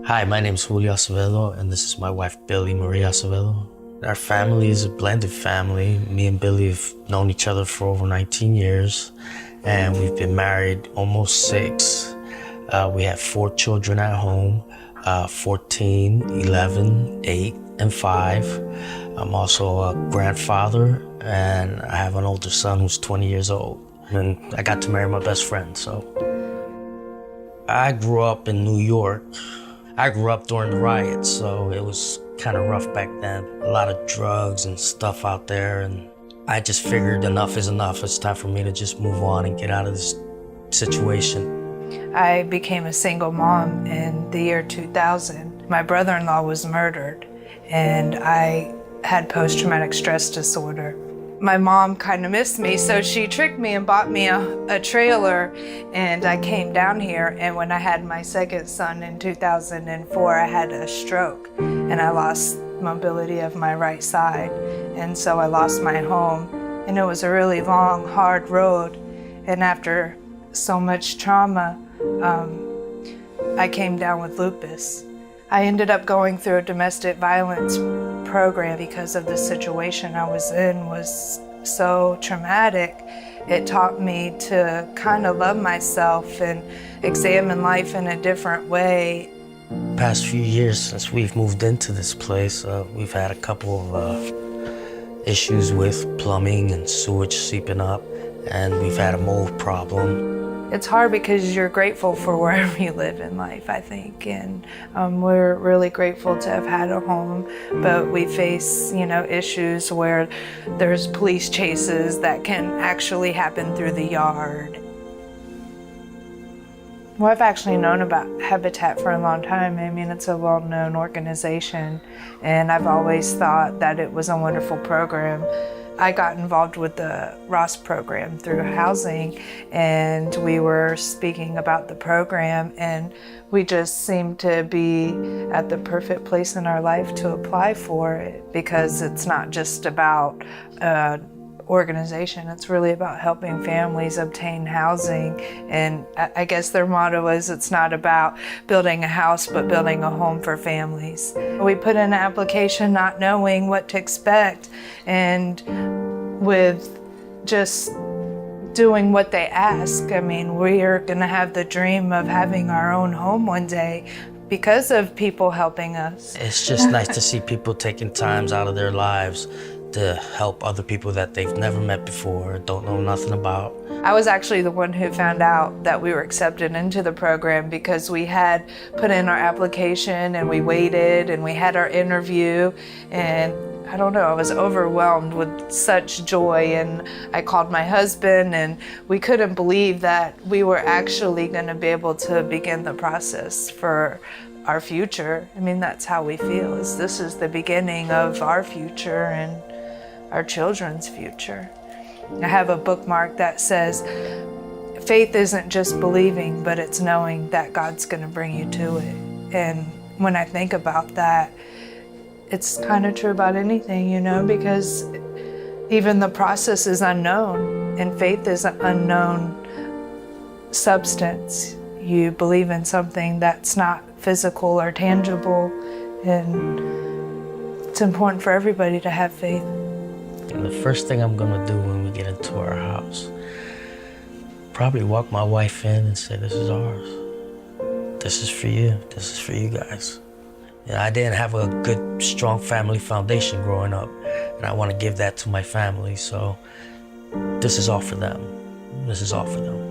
Hi, my name is Julio Acevedo, and this is my wife, Billy Maria Acevedo. Our family is a blended family. Me and Billy have known each other for over 19 years, and we've been married almost 6. We have 4 children at home, 14, 11, 8, and 5. I'm also a grandfather, and I have an older son who's 20 years old. And I got to marry my best friend, so. I grew up in New York. I grew up during the riots, so it was kind of rough back then. A lot of drugs and stuff out there, and I just figured enough is enough. It's time for me to just move on and get out of this situation. I became a single mom in the year 2000. My brother-in-law was murdered, and I had post-traumatic stress disorder. My mom kind of missed me, so she tricked me and bought me a trailer, and I came down here, and when I had my second son in 2004, I had a stroke, and I lost mobility of my right side, and so I lost my home, and it was a really long, hard road, and after so much trauma, I came down with lupus. I ended up going through a domestic violence program because of the situation I was in was so traumatic. It taught me to kind of love myself and examine life in a different way. Past few years since we've moved into this place, we've had a couple of issues with plumbing and sewage seeping up, and we've had a mold problem. It's hard because you're grateful for wherever you live in life, I think, and we're really grateful to have had a home, but we face, issues where there's police chases that can actually happen through the yard. Well, I've actually known about Habitat for a long time. I mean, it's a well-known organization, and I've always thought that it was a wonderful program. I got involved with the Ross program through housing, and we were speaking about the program, and we just seemed to be at the perfect place in our life to apply for it, because it's not just about organization, it's really about helping families obtain housing. And I guess their motto is it's not about building a house but building a home for families. We put in an application not knowing what to expect, and with just doing what they ask, I mean, we are going to have the dream of having our own home one day because of people helping us. It's just nice to see people taking times out of their lives to help other people that they've never met before, don't know nothing about. I was actually the one who found out that we were accepted into the program because we had put in our application and we waited and we had our interview, and I don't know, I was overwhelmed with such joy, and I called my husband, and we couldn't believe that we were actually going to be able to begin the process for our future. I mean, that's how we feel, is this is the beginning of our future and our children's future. I have a bookmark that says, faith isn't just believing, but it's knowing that God's going to bring you to it. And when I think about that, it's kind of true about anything, because even the process is unknown, and faith is an unknown substance. You believe in something that's not physical or tangible, and it's important for everybody to have faith. And the first thing I'm gonna do when we get into our house, probably walk my wife in and say, this is ours. This is for you. This is for you guys. I didn't have a good, strong family foundation growing up, and I want to give that to my family, so this is all for them. This is all for them.